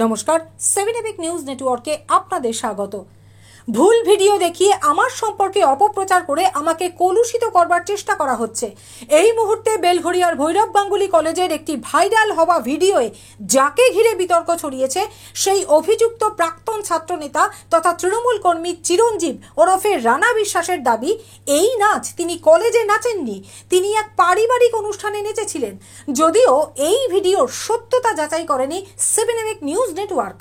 নমস্কার, 7 epic news নেটওয়ার্কে আপনাদের স্বাগত। ভুল ভিডিও দেখিয়ে আমার সম্পর্কে অপপ্রচার করে আমাকে কলুষিত করবার চেষ্টা করা হচ্ছে। এই মুহূর্তে বেলঘড়িয়ার ভৈরব গাঙ্গুলি কলেজের একটি ভাইরাল হওয়া ভিডিওয়ে যাকে ঘিরে বিতর্ক ছড়িয়েছে সেই অভিযুক্ত প্রাক্তন ছাত্রনেতা তথা তৃণমূল কর্মী চিরঞ্জীব ওরফে রানা বিশ্বাসের দাবি, এই নাচ তিনি কলেজে নাচেননি, তিনি এক পারিবারিক অনুষ্ঠানে নেচেছিলেন। যদিও এই ভিডিওর সত্যতা যাচাই করেনি 7 এপিক নিউজ নেটওয়ার্ক।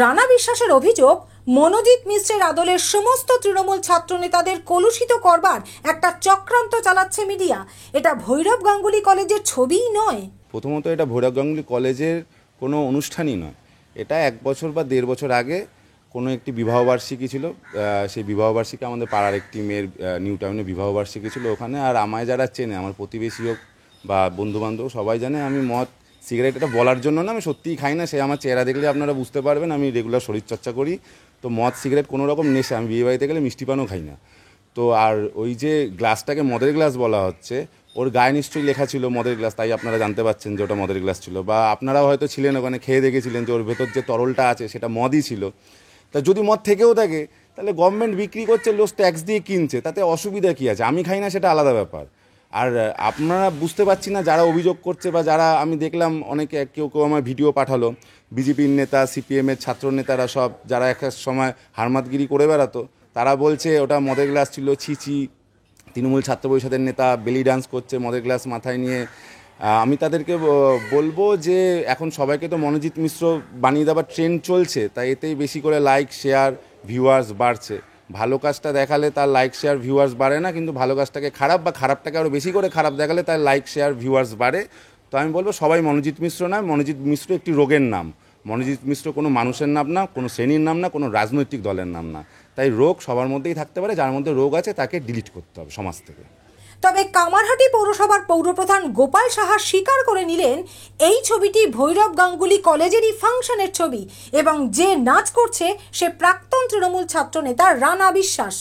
রানা বিশ্বাসের অভিযোগ, মনোজিৎ মিশ্রের আদলের সমস্ত তৃণমূল ছাত্রনেতাদের কলুষিত করবার একটা চক্রান্ত চালাচ্ছে মিডিয়া। এটা ভৈরব গাঙ্গুলি কলেজের ছবিই নয়। প্রথমত এটা ভৈরব গাঙ্গুলি কলেজের কোনো অনুষ্ঠানই নয়। এটা 1 বছর বা 1.5 বছর আগে কোনো একটি বিবাহবার্ষিকী ছিল। সেই বিবাহবার্ষিকী আমাদের পাড়ার একটি মেয়ের নিউ টাউনে বিবাহবার্ষিকী ছিল ওখানে। আর আমায় যারা চেনে, আমার প্রতিবেশী হোক বা বন্ধুবান্ধব, সবাই জানে আমি মদ সিগারেট, এটা বলার জন্য না, আমি সত্যিই খাই না। সে আমার চেহারা দেখলে আপনারা বুঝতে পারবেন আমি রেগুলার শরীরচর্চা করি। তো মদ সিগারেট কোনো রকম নেশা, আমি বিয়ে বাড়িতে গেলে মিষ্টি পানও খাই না। তো আর ওই যে গ্লাসটাকে মদের গ্লাস বলা হচ্ছে, ওর গায়ে নিশ্চয়ই লেখা ছিল মদের গ্লাস, তাই আপনারা জানতে পারছেন যে ওটা মদের গ্লাস ছিল। বা আপনারাও হয়তো ছিলেন ওখানে, খেয়ে দেখেছিলেন যে ওর ভেতর যে তরলটা আছে সেটা মদই ছিল। তা যদি মদ থেকেও থাকে তাহলে গভর্নমেন্ট বিক্রি করছে, লোক ট্যাক্স দিয়ে কিনছে, তাতে অসুবিধা কী আছে? আমি খাই না সেটা আলাদা ব্যাপার। আর আপনারা বুঝতে পারছি না যারা অভিযোগ করছে বা যারা, আমি দেখলাম অনেকে, কেউ আমার ভিডিও পাঠালো, বিজেপির নেতা, সিপিএমের ছাত্র নেতারা সব, যারা এক সময় হারমাতগিরি করে বেড়াতো, তারা বলছে ওটা মদের গ্লাস ছিল, ছিছি। তৃণমূল ছাত্র পরিষদের নেতা বেলি ডান্স করছে মদের গ্লাস মাথায় নিয়ে। আমি তাদেরকে বলবো যে এখন সবাইকে তো মনোজিৎ মিশ্র বানিয়ে দেওয়ার ট্রেন্ড চলছে, তাই এতেই বেশি করে লাইক, শেয়ার, ভিউয়ার্স বাড়ছে। ভালো কাজটা দেখালে তার লাইক, শেয়ার, ভিউয়ার্স বাড়ে না, কিন্তু ভালো কাজটাকে খারাপ বা খারাপটাকে আরও বেশি করে খারাপ দেখালে তার লাইক, শেয়ার, ভিউয়ার্স বাড়ে। তো আমি বলবো সবাই মনোজিৎ মিশ্র নয়, মনোজিৎ মিশ্র একটি রোগের নাম। মনোজিৎ মিশ্র কোনো মানুষের নাম না, কোনো শ্রেণীর নাম না, কোনো রাজনৈতিক দলের নাম না। তাই রোগ সবার মধ্যেই থাকতে পারে, যার মধ্যে রোগ আছে তাকে ডিলিট করতে হবে সমাজ থেকে। তবে কামারহাটি পৌরসভার পৌরপ্রধান গোপাল সাহা স্বীকার করে নিলেন এই ছবিটি ভৈরব গাঙ্গুলি কলেজেরই ফাংশনের ছবি এবং যে নাচ করছে সে প্রাক্তন তৃণমূল ছাত্র নেতা রানা বিশ্বাস।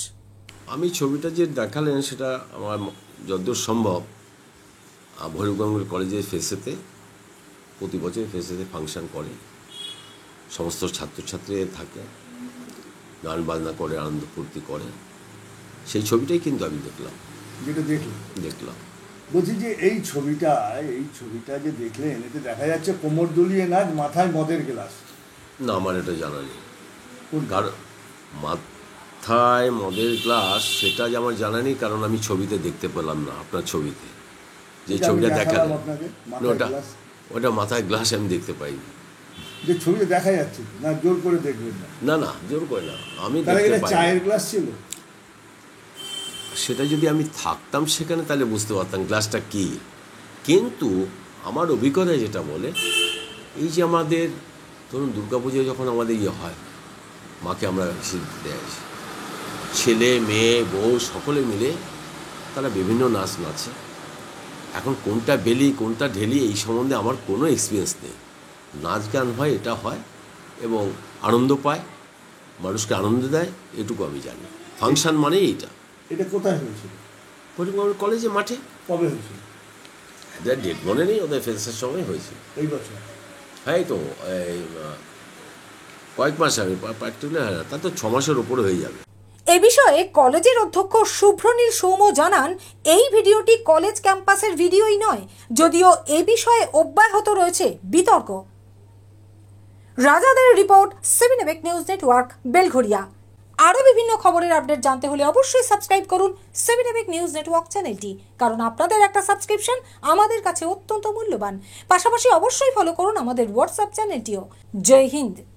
আমি ছবিটা যে দেখালেন সেটা আমার যতদূর সম্ভব ভৈরব গাঙ্গুলি কলেজের ফেসেতে, প্রতি বছর ফেসেতে ফাংশন করে, সমস্ত ছাত্রছাত্রীরা থাকে, গান বাজনা করে, আনন্দ ফুর্তি করে। সেই ছবিটাই কিন্তু আমি দেখলাম। বলছি যে এই ছবিটা যে দেখলেন, এতে দেখা যাচ্ছে কোমর দুলিয়ে নাচ, মাথায় মদের গ্লাস। না, আমার এটা জানা নেই। মাথায় মদের গ্লাস সেটা যে আমার জানা নেই, কারণ আমি ছবিতে দেখতে পেলাম না। আপনার ছবিতে যে ছবিটা দেখালেন, ওটা মাথায় গ্লাস আমি দেখতে পাইনি। যে ছবিতে দেখা যাচ্ছে না, জোর করে দেখবেন না। না, জোর করে না, আমি চায়ের গ্লাস ছিল। সেটা যদি আমি থাকতাম সেখানে তাহলে বুঝতে পারতাম গ্লাসটা কী। কিন্তু আমার অভিজ্ঞতা যেটা বলে, এই যে আমাদের ধরুন দুর্গাপুজোয় যখন আমাদের হয়, মাকে আমরা দিতে আসি, ছেলে মেয়ে বউ সকলে মিলে তারা বিভিন্ন নাচ নাচে। এখন কোনটা বেলি কোনটা ঢেলি এই সম্বন্ধে আমার কোনো এক্সপিরিয়েন্স নেই। নাচ গান হয়, এটা হয় এবং আনন্দ পায়, মানুষকে আনন্দ দেয়, এটুকু আমি জানি। ফাংশন মানে এইটা। এটা কোথায় হয়েছিল? কলেজে মাঠে। কবে হয়েছিল? এদের ডেট মনে নেই, ওদের ফেসের সময় হয়েছিল এই বছর। হ্যাঁ, তো এই কয়েক মাস আগে, পার্টিকুলার তা তো 6 মাসের ওপরে হয়ে যাবে। এ বিষয়ে কলেজের অধ্যক্ষ শুভ্রনীল সৌম্য জানান, এই ভিডিওটি কলেজ ক্যাম্পাসের ভিডিওই নয়, যদিও এ বিষয়ে অব্যাহত রয়েছে বিতর্ক। রাজাদের report, 7 epic news network, Belgharia. আরও বিভিন্ন খবরের আপডেট জানতে হলে অবশ্যই সাবস্ক্রাইব করুন 7 এপিক নিউজ নেটওয়ার্ক চ্যানেলটি, কারণ আপনাদের একটা সাবস্ক্রিপশন আমাদের কাছে অত্যন্ত মূল্যবান। পাশাপাশি অবশ্যই ফলো করুন আমাদের হোয়াটসঅ্যাপ চ্যানেলটিও। জয় হিন্দ।